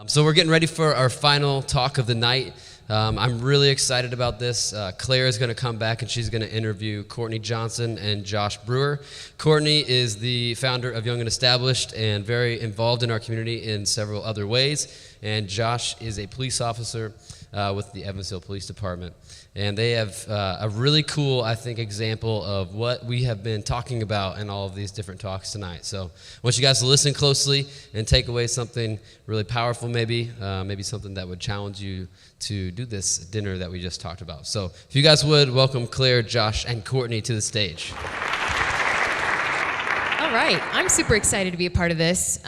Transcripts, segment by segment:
So we're getting ready for our final talk of the night. I'm really excited about this. Claire is going to come back and she's going to interview Courtney Johnson and Josh Brewer. Courtney is the founder of Young and Established and very involved in our community in several other ways. And Josh is a police officer with the Evansville Police Department. And they have a really cool, I think, example of what we have been talking about in all of these different talks tonight. So I want you guys to listen closely and take away something really powerful maybe something that would challenge you to do this dinner that we just talked about. So if you guys would, welcome Claire, Josh, and Courtney to the stage. All right, I'm super excited to be a part of this.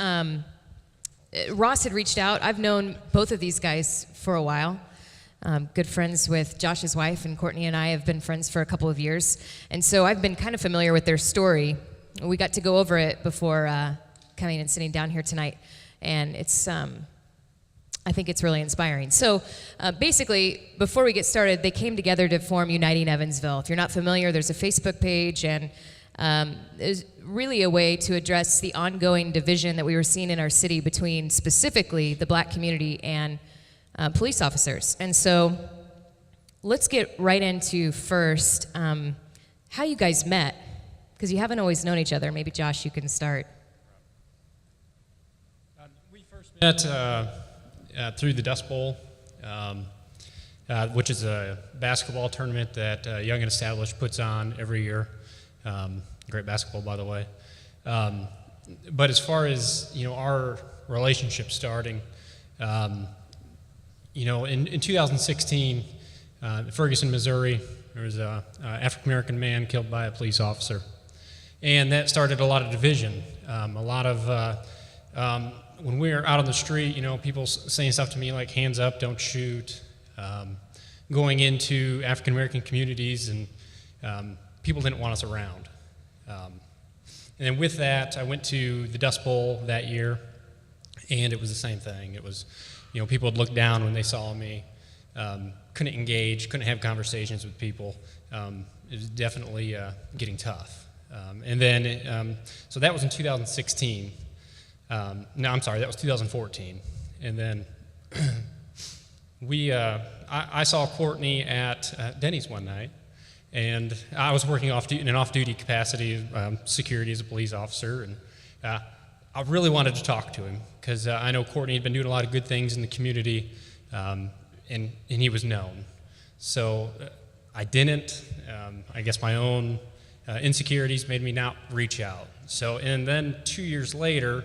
Ross had reached out. I've known both of these guys for a while. Good friends with Josh's wife, and Courtney and I have been friends for a couple of years. And so I've been kind of familiar with their story. We got to go over it before coming and sitting down here tonight. And it's, I think it's really inspiring. So basically, before we get started, they came together to form U19 Evansville. If you're not familiar, there's a Facebook page, and there's really a way to address the ongoing division that we were seeing in our city between specifically the black community and police officers. And so let's get right into first how you guys met, because you haven't always known each other. Maybe Josh, you can start. We first met through the Dust Bowl, which is a basketball tournament that Young and Established puts on every year. Great basketball, by the way. But as far as our relationship starting, in 2016, Ferguson, Missouri, there was an African-American man killed by a police officer. And that started a lot of division. When we were out on the street, people saying stuff to me like, hands up, don't shoot. Going into African-American communities, and people didn't want us around. And then with that, I went to the Dust Bowl that year, and it was the same thing. It was, people would look down when they saw me, couldn't engage, couldn't have conversations with people. It was definitely getting tough. And then, so that was in 2016. No, I'm sorry, that was 2014. And then I saw Courtney at Denny's one night, and I was working in an off-duty capacity, security as a police officer, and I really wanted to talk to him because I know Courtney had been doing a lot of good things in the community, and he was known. So I didn't. I guess my own insecurities made me not reach out. So, and then 2 years later,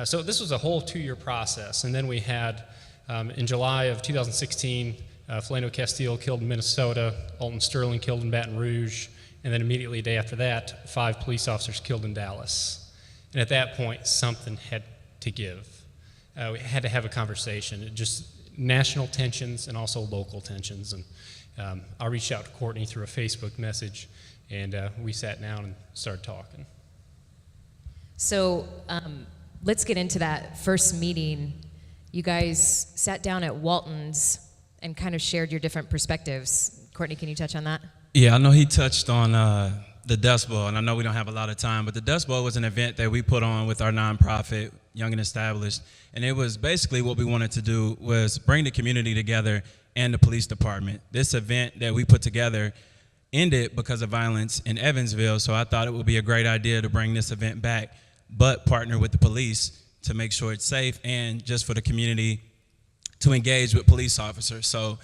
so this was a whole 2-year process, and then we had, in July of 2016, Philando Castile killed in Minnesota, Alton Sterling killed in Baton Rouge, and then immediately a day after that, 5 police officers killed in Dallas. And at that point, something had to give. We had to have a conversation, just national tensions and also local tensions. And I reached out to Courtney through a Facebook message, and we sat down and started talking. So let's get into that first meeting. You guys sat down at Walton's and kind of shared your different perspectives. Courtney, can you touch on that? Yeah, I know he touched on the Dust Bowl, and I know we don't have a lot of time, but the Dust Bowl was an event that we put on with our nonprofit, Young and Established, and it was basically what we wanted to do was bring the community together and the police department. This event that we put together ended because of violence in Evansville, so I thought it would be a great idea to bring this event back, but partner with the police to make sure it's safe and just for the community to engage with police officers. So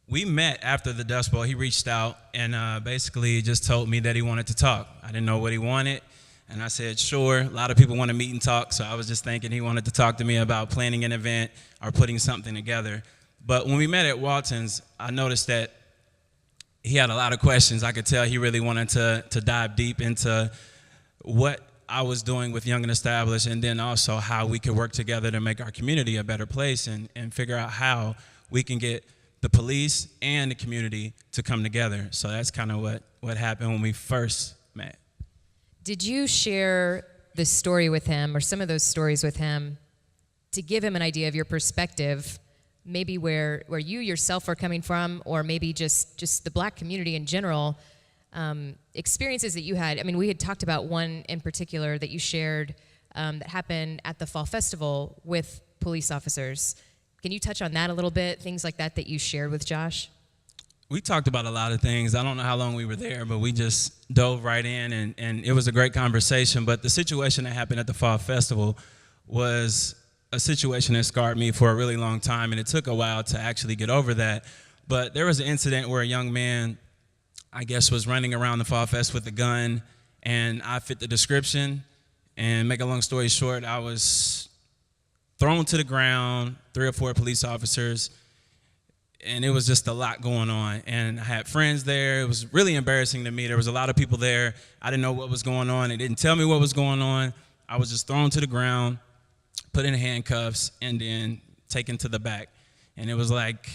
we met after the Dust Bowl. He reached out and basically just told me that he wanted to talk. I didn't know what he wanted, and I said, sure. A lot of people want to meet and talk, so I was just thinking he wanted to talk to me about planning an event or putting something together. But when we met at Walton's, I noticed that he had a lot of questions. I could tell he really wanted to dive deep into what I was doing with Young and Established, and then also how we could work together to make our community a better place and figure out how we can get the police and the community to come together. So that's kind of what happened when we first met. Did you share the story with him, or some of those stories with him, to give him an idea of your perspective, maybe where you yourself are coming from, or maybe just the black community in general, experiences that you had? I mean, we had talked about one in particular that you shared that happened at the Fall Festival with police officers. Can you touch on that a little bit, things like that that you shared with Josh? We talked about a lot of things. I don't know how long we were there, but we just dove right in, and it was a great conversation. But the situation that happened at the Fall Festival was a situation that scarred me for a really long time, and it took a while to actually get over that. But there was an incident where a young man, I guess, was running around the Fall Fest with a gun, and I fit the description. And make a long story short, I was thrown to the ground, 3 or 4 police officers, and it was just a lot going on. And I had friends there. It was really embarrassing to me. There was a lot of people there. I didn't know what was going on. They didn't tell me what was going on. I was just thrown to the ground, put in handcuffs, and then taken to the back. And it was like,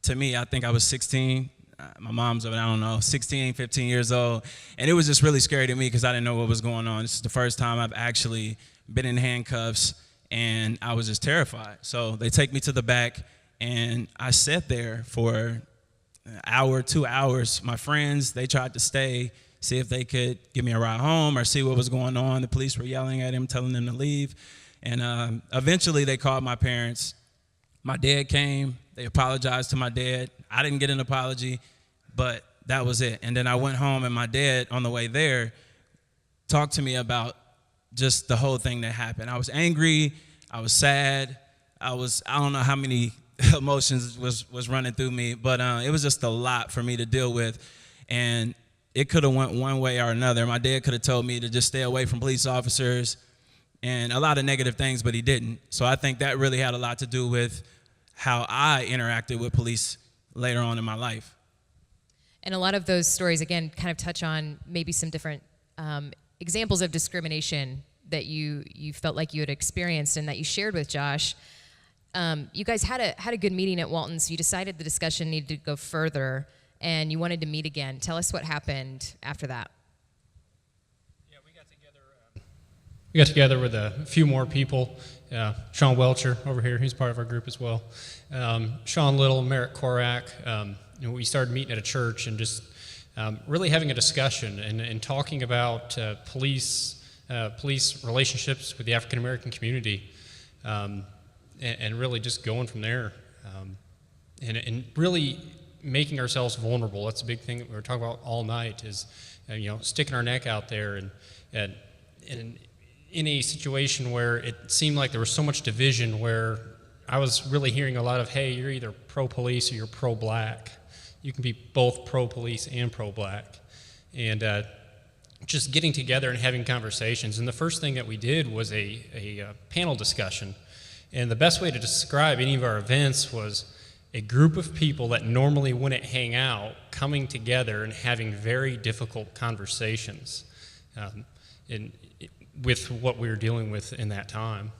to me, I think I was 16. My mom's, I don't know, 16, 15 years old. And it was just really scary to me because I didn't know what was going on. This is the first time I've actually been in handcuffs, and I was just terrified. So they take me to the back, and I sat there for an hour, 2 hours. My friends, they tried to stay, see if they could give me a ride home or see what was going on. The police were yelling at him, telling them to leave. And eventually they called my parents. My dad came. They apologized to my dad. I didn't get an apology, but that was it. And then I went home, and my dad, on the way there, talked to me about just the whole thing that happened. I was angry. I was sad. I don't know how many emotions was running through me, but it was just a lot for me to deal with. And it could have went one way or another. My dad could have told me to just stay away from police officers and a lot of negative things, but he didn't. So I think that really had a lot to do with how I interacted with police later on in my life. And a lot of those stories, again, kind of touch on maybe some different examples of discrimination that you felt like you had experienced and that you shared with Josh. You guys had a good meeting at Walton, so you decided the discussion needed to go further, and you wanted to meet again. Tell us what happened after that. Yeah, we got together with a few more people. Sean Welcher over here, he's part of our group as well. Sean Little, Merrick Korak. We started meeting at a church and just really having a discussion and talking about police relationships with the African American community, and really just going from there, and really making ourselves vulnerable. That's a big thing that we were talking about all night, is sticking our neck out there, and in a situation where it seemed like there was so much division, where I was really hearing a lot of, hey, you're either pro-police or you're pro-black. You can be both pro-police and pro-black. And just getting together and having conversations. And the first thing that we did was a panel discussion. And the best way to describe any of our events was a group of people that normally wouldn't hang out coming together and having very difficult conversations with what we were dealing with in that time.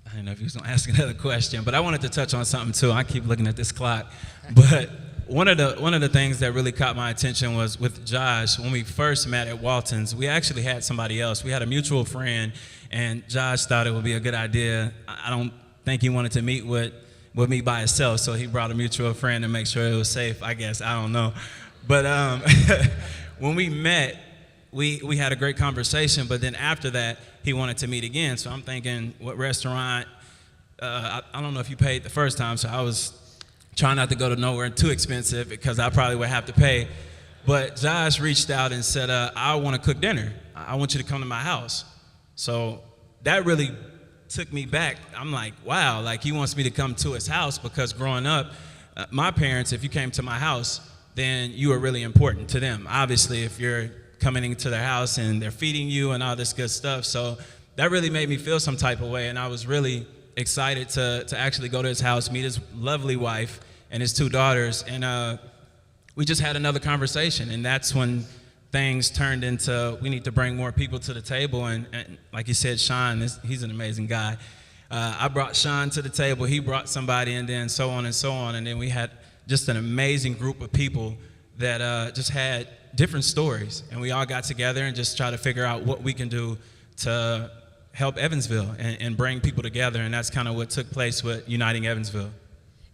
I didn't know if you was going to ask another question, but I wanted to touch on something too. I keep looking at this clock. But one of the things that really caught my attention was with Josh. When we first met at Walton's, we actually had somebody else. We had a mutual friend, and Josh thought it would be a good idea. I don't think he wanted to meet with me by himself, so he brought a mutual friend to make sure it was safe, I guess. I don't know. But when we met, we had a great conversation, but then after that, he wanted to meet again. So I'm thinking, what restaurant? I don't know if you paid the first time, so I was trying not to go to nowhere too expensive because I probably would have to pay. But Josh reached out and said, I want to cook dinner. I want you to come to my house. So that really took me back. I'm like, wow, like he wants me to come to his house, because growing up, my parents, if you came to my house, then you were really important to them. Obviously, if you're coming into their house and they're feeding you and all this good stuff. So that really made me feel some type of way, and I was really excited to actually go to his house, meet his lovely wife and his 2 daughters, and we just had another conversation, and that's when things turned into, we need to bring more people to the table, and like you said, Sean, he's an amazing guy. I brought Sean to the table, he brought somebody, and then so on, and then we had just an amazing group of people that just had different stories, and we all got together and just try to figure out what we can do to help Evansville and bring people together, and that's kind of what took place with Uniting Evansville.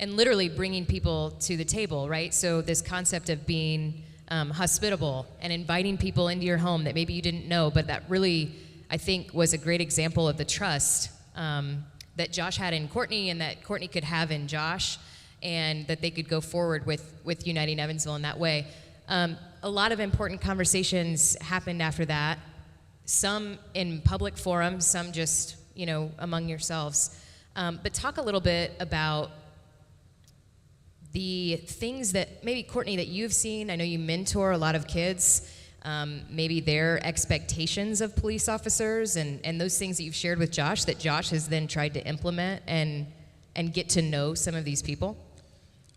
And literally bringing people to the table, right? So this concept of being hospitable and inviting people into your home that maybe you didn't know, but that really, I think, was a great example of the trust that Josh had in Courtney and that Courtney could have in Josh, and that they could go forward with Uniting Evansville in that way. A lot of important conversations happened after that, some in public forums, some just, among yourselves. But talk a little bit about the things that maybe, Courtney, that you've seen. I know you mentor a lot of kids, maybe their expectations of police officers and those things that you've shared with Josh that Josh has then tried to implement and get to know some of these people.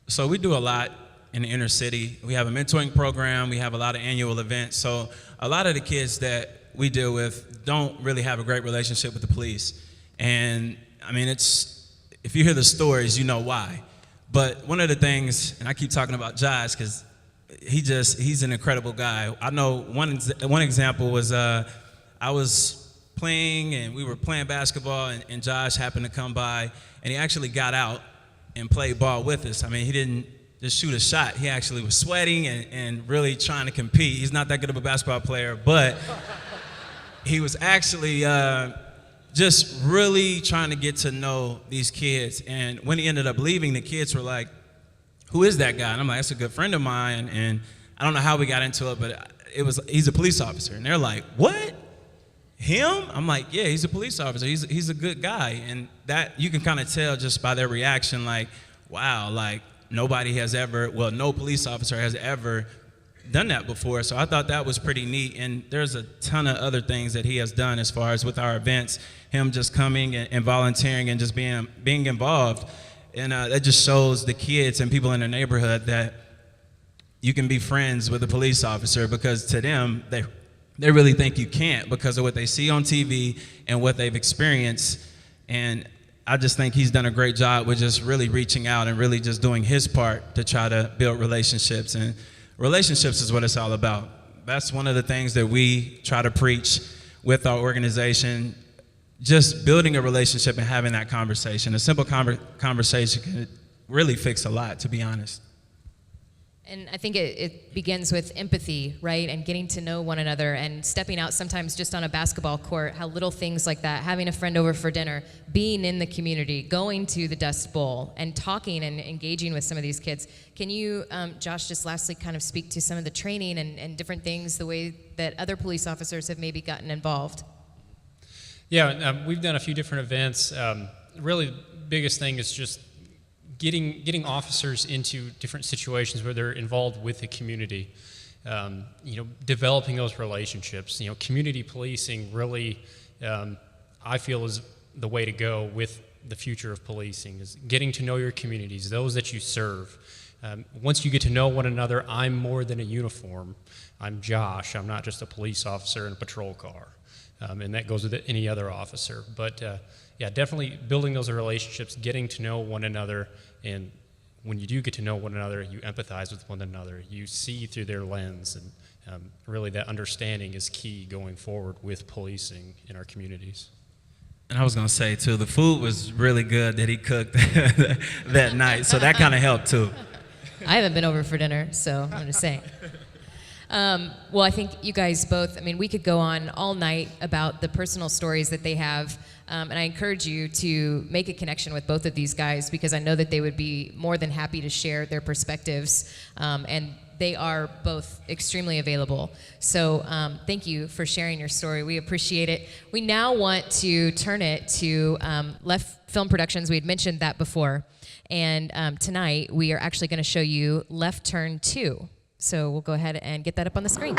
So we do a lot in the inner city. We have a mentoring program. We have a lot of annual events. So a lot of the kids that we deal with don't really have a great relationship with the police. And I mean, if you hear the stories, you know why. But one of the things, and I keep talking about Josh because he's an incredible guy. I know one example was I was playing and we were playing basketball and Josh happened to come by and he actually got out and played ball with us. I mean, he didn't just shoot a shot. He actually was sweating and really trying to compete. He's not that good of a basketball player, but he was actually just really trying to get to know these kids. And when he ended up leaving, the kids were like, "Who is that guy?" And I'm like, "That's a good friend of mine." And I don't know how we got into it, but he's a police officer. And they're like, "What? Him?" I'm like, "Yeah, he's a police officer. He's a good guy." And that you can kind of tell just by their reaction, like, wow, like no police officer has ever done that before. So I thought that was pretty neat. And there's a ton of other things that he has done as far as with our events, him just coming and volunteering and just being involved. And that just shows the kids and people in the neighborhood that you can be friends with a police officer, because to them, they really think you can't because of what they see on TV and what they've experienced. And I just think he's done a great job with just really reaching out and really just doing his part to try to build relationships. And relationships is what it's all about. That's one of the things that we try to preach with our organization, just building a relationship and having that conversation. A simple conversation can really fix a lot, to be honest. And I think it begins with empathy, right? And getting to know one another and stepping out sometimes just on a basketball court, how little things like that, having a friend over for dinner, being in the community, going to the Dust Bowl and talking and engaging with some of these kids. Can you, Josh, just lastly kind of speak to some of the training and different things, the way that other police officers have maybe gotten involved? Yeah, we've done a few different events. Really, the biggest thing is just getting officers into different situations where they're involved with the community. Developing those relationships. Community policing really, I feel, is the way to go with the future of policing. Is getting to know your communities, those that you serve. Once you get to know one another, I'm more than a uniform. I'm Josh. I'm not just a police officer in a patrol car. And that goes with any other officer. But yeah, definitely building those relationships, getting to know one another, and when you do get to know one another, you empathize with one another. You see through their lens, and really that understanding is key going forward with policing in our communities. And I was going to say, too, the food was really good that he cooked that night, so that kind of helped, too. I haven't been over for dinner, so I'm just saying. Well, I think you guys both, we could go on all night about the personal stories that they have, and I encourage you to make a connection with both of these guys, because I know that they would be more than happy to share their perspectives, and they are both extremely available. So thank you for sharing your story. We appreciate it. We now want to turn it to Left Film Productions. We had mentioned that before, and tonight we are actually going to show you Left Turn 2. So we'll go ahead and get that up on the screen.